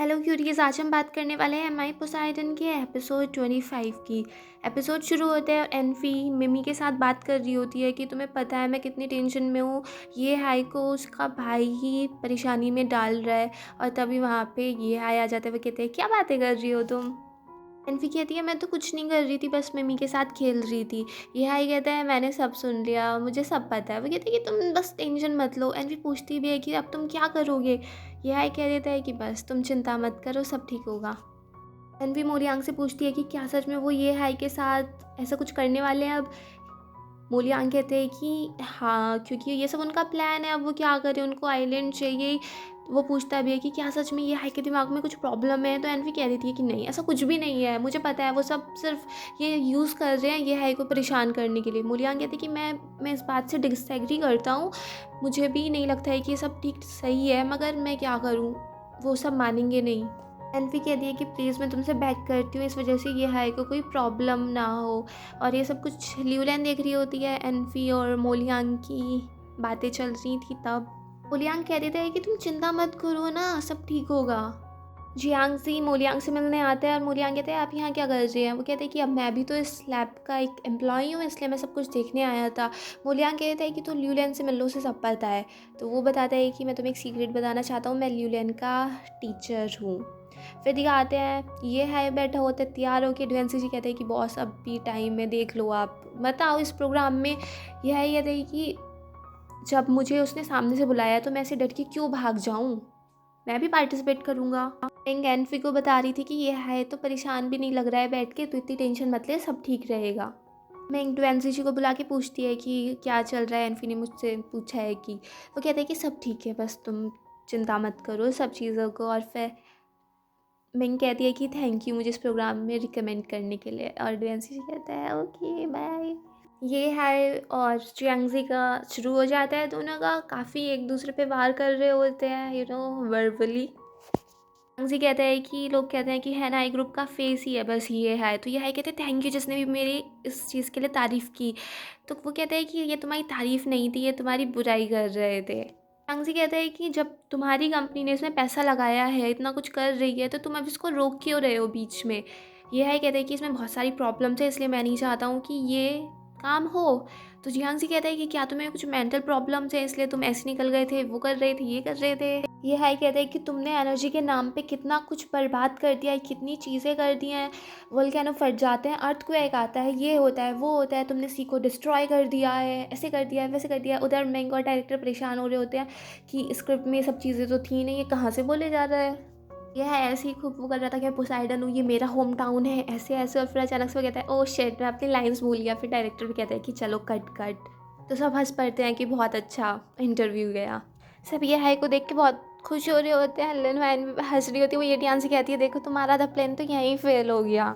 Hello curies, आज हम बात करने वाले हैं माई पोसाइडन के एपिसोड 25 की। एपिसोड शुरू होता है और एनफी मिमी के साथ बात कर रही होती है कि तुम्हें पता है मैं कितनी टेंशन में हूँ। ये हाई को उसका भाई ही परेशानी में डाल रहा है। और तभी वहाँ पे ये हाई आ जाता है। वो कहते हैं क्या बातें कर रही हो तुम। एनफी कहती है मैं तो कुछ नहीं कर रही थी, बस मिमी के साथ खेल रही थी। ये हाई कहता है मैंने सब सुन लिया, मुझे सब पता है। वो कहते हैं कि तुम बस टेंशन मत लो। एनफी पूछती भी है कि अब तुम क्या करोगे। ये हाई कह देता है कि बस तुम चिंता मत करो, सब ठीक होगा। एनफी मोरियांग से पूछती है कि क्या सच में वो ये हाई के साथ ऐसा कुछ करने वाले हैं अब। मोलियांग कहते हैं कि हाँ, क्योंकि ये सब उनका प्लान है। अब वो क्या करें, उनको आइलैंड चाहिए। वो पूछता भी है कि क्या सच में ये हाई के दिमाग में कुछ प्रॉब्लम है। तो एनफी कह देती है कि नहीं, ऐसा कुछ भी नहीं है, मुझे पता है वो सब सिर्फ ये यूज़ कर रहे हैं ये हाई को परेशान करने के लिए। मोलियांग कहती है कि मैं इस बात से डिसएग्री करता हूँ। मुझे भी नहीं लगता है कि ये सब ठीक सही है, मगर मैं क्या करूँ, वो सब मानेंगे नहीं। एनफी कहती है कि प्लीज़ मैं तुमसे बेग करती हूँ, इस वजह से ये हाई को कोई प्रॉब्लम ना हो। और ये सब कुछ ल्यूलैन देख रही होती है। एनफी और मोलियांग की बातें चल रही थी तब। मोलियांग कह देता है कि तुम चिंता मत करो ना, सब ठीक होगा। जियांग सी मोलियांग से मिलने आता है और मोलियांग कहते हैं आप यहाँ क्या कर रहे हैं। वो कहते हैं कि अब मैं भी तो इस लैब का एक एम्प्लॉई हूँ, इसलिए मैं सब कुछ देखने आया था। मोलियांग कहता है कि तो ल्यूलैन से मिल लो, उसे सब पता है। तो वो बताता है कि मैं तुम्हें एक सीक्रेट बताना चाहता हूँ, मैं ल्यूलैन का टीचर हूँ। फिर दिखाते हैं ये है बैठा होता है तैयार होकर। ड्वेंसी जी कहते हैं कि बॉस अब भी टाइम है, देख लो आप मत आओ इस प्रोग्राम में। यह है कहते हैं कि जब मुझे उसने सामने से बुलाया तो मैं ऐसे डर के क्यों भाग जाऊं, मैं भी पार्टिसिपेट करूंगा। पिंग एनफी को बता रही थी कि ये है तो परेशान भी नहीं लग रहा है बैठ के, तो इतनी टेंशन मत ले, सब ठीक रहेगा। मैं ड्वेंसी जी को बुला के पूछती है कि क्या चल रहा है। एनफी ने मुझसे पूछा है कि वो कहते हैं कि सब ठीक है, बस तुम चिंता मत करो सब चीज़ों को। और फिर मिंग कहती है कि थैंक यू मुझे इस प्रोग्राम में रिकमेंड करने के लिए। और ड्वेंसी जी कहता है ओके बाय। ये है और चियांगजी का शुरू हो जाता है। दोनों का काफ़ी एक दूसरे पे वार कर रहे होते हैं, वर्बली। चियांगजी कहता है कि लोग कहते हैं कि है ना, एक ग्रुप का फेस ही है बस ये है। तो ये है कहते हैं थैंक यू जिसने भी मेरी इस चीज़ के लिए तारीफ़ की। तो वो कहते हैं कि ये तुम्हारी तारीफ़ नहीं थी, ये तुम्हारी बुराई कर रहे थे। चियांगजी कहता है कि जब तुम्हारी कंपनी ने इसमें पैसा लगाया है, इतना कुछ कर रही है, तो तुम अब इसको रोक क्यों रहे हो बीच में। ये है कहते हैं कि इसमें बहुत सारी प्रॉब्लम्स है, इसलिए मैं नहीं चाहता हूँ कि ये काम हो। तो जियांग कहता है कि क्या तुम्हें कुछ मेंटल प्रॉब्लम्स है, इसलिए तुम ऐसे निकल गए थे, वो कर रहे थे, ये कर रहे थे। ये हाई कहता है कि तुमने एनर्जी के नाम पे कितना कुछ बर्बाद कर दिया है, कितनी चीज़ें कर दी हैं। वोल्केनो फट जाते हैं, अर्थक्वेक आता है, ये होता है वो होता है, तुमने सी को डिस्ट्रॉय कर दिया है, ऐसे कर दिया है, वैसे कर दिया है। उधर मैंगो और डायरेक्टर परेशान हो रहे होते हैं कि स्क्रिप्ट में ये सब चीज़ें तो थी नहीं, ये कहाँ से बोले जा रहा है। यह ऐसे ही खूब वो कर रहा था कि मैं पोसाइडन हूँ, ये मेरा होम टाउन है, ऐसे ऐसे। और फिर अचानक से वो कहता है ओह शिट, मैं अपनी लाइंस भूल गया। फिर डायरेक्टर भी कहता है कि चलो कट कट। तो सब हंस पड़ते हैं कि बहुत अच्छा इंटरव्यू गया। सब ये हाई को देख के बहुत खुश हो रहे होते हैं। लिन वैन भी हंस रही होती है। वो ये टियान से कहती है देखो तुम्हारा आधा प्लान तो यहीं फेल हो गया।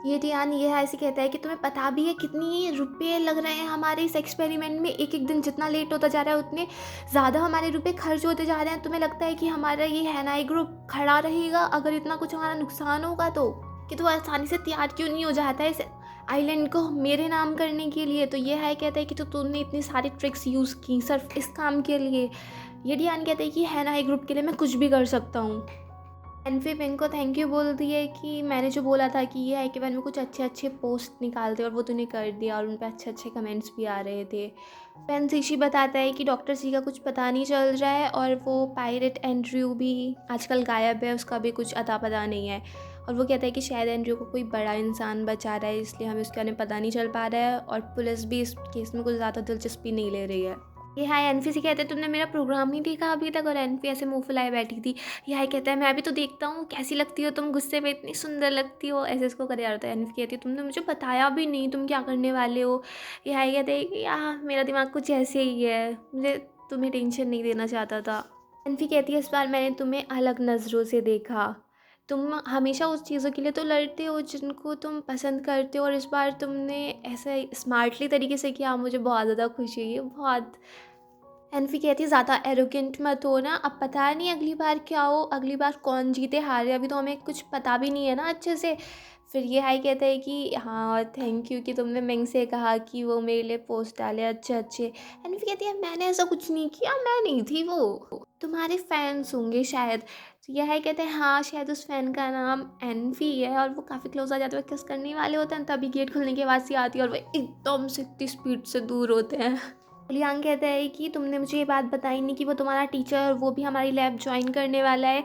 ये टियान ये हाई से कहता है कि तुम्हें पता भी है कितनी रुपए लग रहे हैं हमारे इस एक्सपेरिमेंट में, एक एक दिन जितना लेट होता जा रहा है उतने ज़्यादा हमारे रुपए खर्च होते जा रहे हैं। तुम्हें लगता है कि हमारा ये हैनाई ग्रुप खड़ा रहेगा अगर इतना कुछ हमारा नुकसान होगा तो, कि तो आसानी से तैयार क्यों नहीं हो जाता है इस आइलैंड को मेरे नाम करने के लिए। तो ये है कहता है कि तो तुमने इतनी सारी ट्रिक्स यूज़ की सिर्फ इस काम के लिए। ये डियान कहते हैं कि हैनाई ग्रुप के लिए मैं कुछ भी कर सकता हूँ। एनफी पिंक को थैंक यू बोल दिए कि मैंने जो बोला था कि ये है कि मैंने कुछ अच्छे अच्छे पोस्ट निकालते और वो तूने कर दिया, और उन पर अच्छे अच्छे कमेंट्स भी आ रहे थे। पेन सीशी बताता है कि डॉक्टर सी का कुछ पता नहीं चल रहा है, और वो पायरेट एंड्रयू भी आजकल गायब है, उसका भी कुछ अता पता नहीं है। और वो कहता है कि शायद एंड्रयू को कोई बड़ा इंसान बचा रहा है, इसलिए हमें उसका पता नहीं चल पा रहा है, और पुलिस भी इस केस में कुछ ज़्यादा दिलचस्पी नहीं ले रही है। ये हाय एनफी से कहते हैं तुमने मेरा प्रोग्राम नहीं देखा अभी तक, और एनफी ऐसे मुंह फुलाए बैठी थी। ये हाय कहता है मैं भी तो देखता हूँ, कैसी लगती हो तुम, गुस्से में इतनी सुंदर लगती हो, ऐसे इसको करे जा रहा था। एनफी कहती है तुमने मुझे बताया भी नहीं तुम क्या करने वाले हो। ये हाय कहते हैं कि मेरा दिमाग कुछ ऐसे ही है, मुझे तुम्हें टेंशन नहीं देना चाहता था। एनफी कहती है इस बार मैंने तुम्हें अलग नज़रों से देखा, तुम हमेशा उस चीज़ों के लिए तो लड़ते हो जिनको तुम पसंद करते हो, और इस बार तुमने ऐसे स्मार्टली तरीके से किया, मुझे बहुत ज़्यादा खुशी हुई है बहुत। एनफी कहती है ज़्यादा एरोगेंट मत हो ना, अब पता नहीं अगली बार क्या हो, अगली बार कौन जीते हारे, अभी तो हमें कुछ पता भी नहीं है ना अच्छे से। फिर ये हाई कहता है कि हाँ थैंक यू कि तुमने मिंग से कहा कि वो मेरे लिए पोस्ट डाले अच्छे अच्छे। एनफी कहती है मैंने ऐसा कुछ नहीं किया, मैं नहीं थी, वो तुम्हारे फैंस होंगे शायद तो यह है कहते हैं हाँ शायद उस फ़ैन का नाम एनवी है, और वो काफ़ी क्लोज़ आ जाते हैं, वो किस करने वाले होते हैं, तभी गेट खुलने की आवाज़ सी आती है और वो एकदम से इतनी स्पीड से दूर होते हैं। लियांग कहता है कि तुमने मुझे ये बात बताई नहीं कि वो तुम्हारा टीचर और वो भी हमारी लैब ज्वाइन करने वाला है।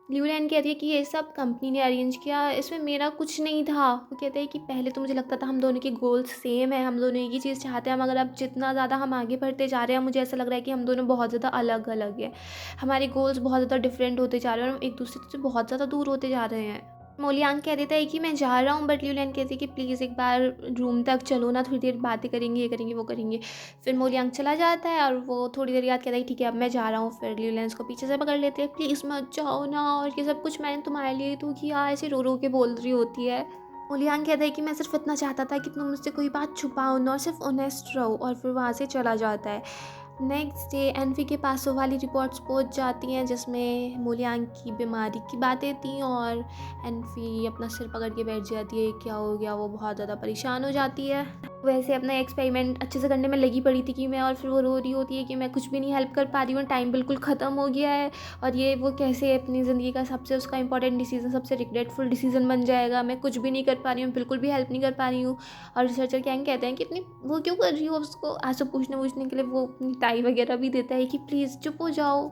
ल्यूलिन कहती है कि ये सब कंपनी ने अरेंज किया, इसमें मेरा कुछ नहीं था। वो कहते हैं कि पहले तो मुझे लगता था हम दोनों के गोल्स सेम है, हम दोनों एक ही चीज़ चाहते हैं, मगर अब जितना ज़्यादा हम आगे बढ़ते जा रहे हैं मुझे ऐसा लग रहा है कि हम दोनों बहुत ज़्यादा अलग अलग हैं। हमारे गोल्स बहुत ज़्यादा डिफरेंट होते जा रहे हैं और हम एक दूसरे से बहुत ज़्यादा दूर होते जा रहे हैं। मोलियांग कह देता है कि मैं जा रहा हूँ, बट ल्यूलिन कहती है कि प्लीज़ एक बार रूम तक चलो ना, थोड़ी देर बातें करेंगे, ये करेंगे वो करेंगे। फिर मोलियांग चला जाता है और वो थोड़ी देर बाद कहता है ठीक है अब मैं जा रहा हूँ। फिर ल्यूलिन उसको पीछे से पकड़ लेती है, प्लीज़ मत जाओ ना, और ये सब कुछ मैंने तुम्हारे लिए तो किया, ऐसे रो रो के बोल रही होती है। मोलियांग कहता है कि मैं सिर्फ इतना चाहता था कि तुम मुझसे कोई बात छुपाओ ना, और सिर्फ ऑनेस्ट रहो, और फिर वहाँ से चला जाता है। नेक्स्ट डे एनवी के पास वो वाली रिपोर्ट्स पहुंच जाती हैं जिसमें मोलियांग की बीमारी की बातें थी, और एनवी अपना सिर पकड़ के बैठ जाती है, क्या हो गया, वो बहुत ज़्यादा परेशान हो जाती है। वैसे अपना एक्सपेरिमेंट अच्छे से करने में लगी पड़ी थी कि मैं, और फिर वो रो रही होती है कि मैं कुछ भी नहीं हेल्प कर पा रही हूँ, टाइम बिल्कुल ख़त्म हो गया है, और ये वो कैसे अपनी ज़िंदगी का सबसे उसका इंपॉर्टेंट डिसीजन, सबसे रिग्रेटफुल डिसीजन बन जाएगा, मैं कुछ भी नहीं कर पा रही हूँ, बिल्कुल भी हेल्प नहीं कर पा रही हूँ। और रिसर्चर कैंग कहते हैं कि इतनी वो क्यों कर रही हो, उसको आंसू पूछने के लिए वो अपनी टाई वगैरह भी देता है कि प्लीज़ चुप हो जाओ।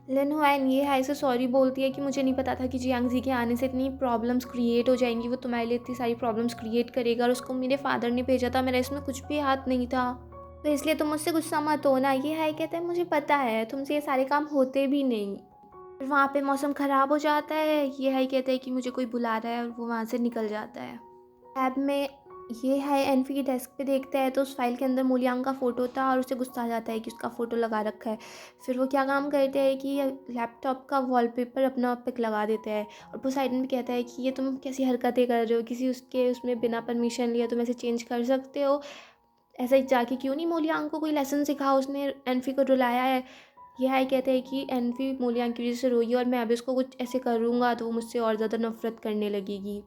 लिन हुआन ये हाई से सॉरी बोलती है कि मुझे नहीं पता था कि जियांगजी के आने से इतनी प्रॉब्लम्स क्रिएट हो जाएंगी, वो तुम्हारे लिए इतनी सारी प्रॉब्लम्स क्रिएट करेगा, और उसको मेरे फादर ने भेजा था, मेरा इसमें कुछ भी हाथ नहीं था, तो इसलिए तुम मुझसे गुस्सा मत होना। ये हाई कहता है मुझे पता है तुमसे ये सारे काम होते भी नहीं। फिर वहाँ पे मौसम ख़राब हो जाता है, ये हाई कहता है कि मुझे कोई बुला रहा है, और वो वहाँ से निकल जाता है। लैब में ये है एनफी की डेस्क पे देखता है तो उस फाइल के अंदर मोलियांग का फ़ोटो था, और उसे गुस्सा आ जाता है कि उसका फ़ोटो लगा रखा है। फिर वो क्या काम करते हैं कि लैपटॉप का वॉलपेपर अपना पिक लगा देता है, और पोसाइडन भी कहता है कि ये तुम कैसी हरकतें कर रहे हो, किसी उसके उसमें बिना परमिशन लिए तुम ऐसे चेंज कर सकते हो, ऐसा ही जाके क्यों नहीं मोलियांग को कोई लेसन सिखाओ, उसने एनफी को रुलाया है। ये हाई कहते हैं कि एनफी मोलियांग की वजह से रोई है, और मैं अभी उसको कुछ ऐसे करूँगा तो वो मुझसे और ज़्यादा नफरत करने लगेगी।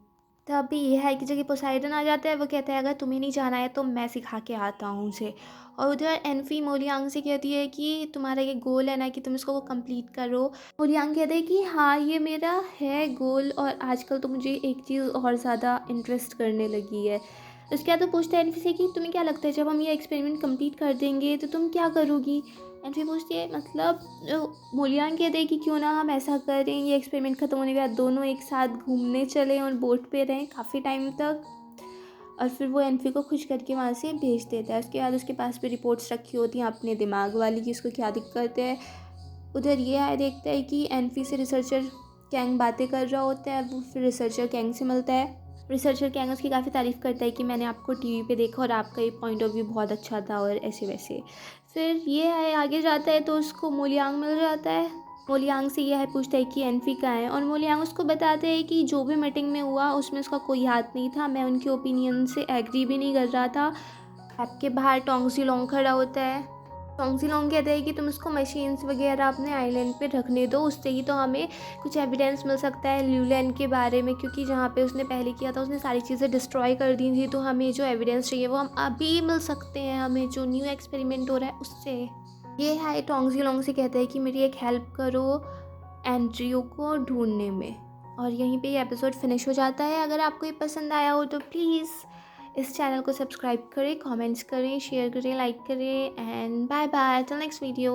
तभी ये है कि जगह पोसाइडन आ जाता है, वो कहता है अगर तुम्हें नहीं जाना है तो मैं सिखा के आता हूँ उसे। और उधर एनफी मोलियांग से कहती है कि तुम्हारा ये गोल है ना कि तुम इसको कंप्लीट करो। मोलियांग कहते हैं कि हाँ ये मेरा है गोल, और आजकल तो मुझे एक चीज़ और ज़्यादा इंटरेस्ट करने लगी है। उसके बाद तो पूछता है एनफी से कि तुम्हें क्या लगता है जब हम ये एक्सपेरिमेंट कंप्लीट कर देंगे तो तुम क्या करोगी। एनफी पूछती है मतलब मोलियांग कहते हैं कि क्यों ना हम ऐसा करें, ये एक्सपेरिमेंट ख़त्म होने के बाद दोनों एक साथ घूमने चलें और बोट पे रहें काफ़ी टाइम तक। और फिर वो एनफी को खुश करके वहाँ से भेज देता है। उसके बाद उसके पास भी रिपोर्ट्स रखी होती हैं अपने दिमाग वाली कि उसको क्या दिक्कत है। उधर ये आया देखता है कि एनफी से रिसर्चर कैंग बातें कर रहा होता है, वो फिर रिसर्चर कैंग से मिलता है। रिसर्चर कैंग उसकी काफ़ी तारीफ़ करता है कि मैंने आपको टीवी पे देखा और आपका ये पॉइंट ऑफ व्यू बहुत अच्छा था, और ऐसे वैसे। फिर ये है आगे जाता है तो उसको मोलियांग मिल जाता है। मोलियांग से यह है पूछता है कि एनफी कहाँ है, और मोलियांग उसको बताते हैं कि जो भी मीटिंग में हुआ उसमें उसका कोई हाथ नहीं था, मैं उनके ओपिनियन से एग्री भी नहीं कर रहा था। आपके बाहर टोंगसी लोंग खड़ा होता है। टोंगसी लोंग कहते हैं कि तुम उसको मशीन्स वगैरह अपने आइलैंड पे रखने दो, उससे ही तो हमें कुछ एविडेंस मिल सकता है ल्यूलैंड के बारे में, क्योंकि जहाँ पे उसने पहले किया था उसने सारी चीज़ें डिस्ट्रॉय कर दी थी, तो हमें जो एविडेंस चाहिए वो हम अभी मिल सकते हैं, हमें जो न्यू एक्सपेरिमेंट हो रहा है उससे। ये है टोंगसी लोंग से कहते हैं कि मेरी एक हेल्प करो एंड्रियो को ढूंढने में। और यहीं पे ये एपिसोड फिनिश हो जाता है। अगर आपको ये पसंद आया हो तो प्लीज़ इस चैनल को सब्सक्राइब करें, कमेंट्स करें, शेयर करें, लाइक करें, and bye bye till next video.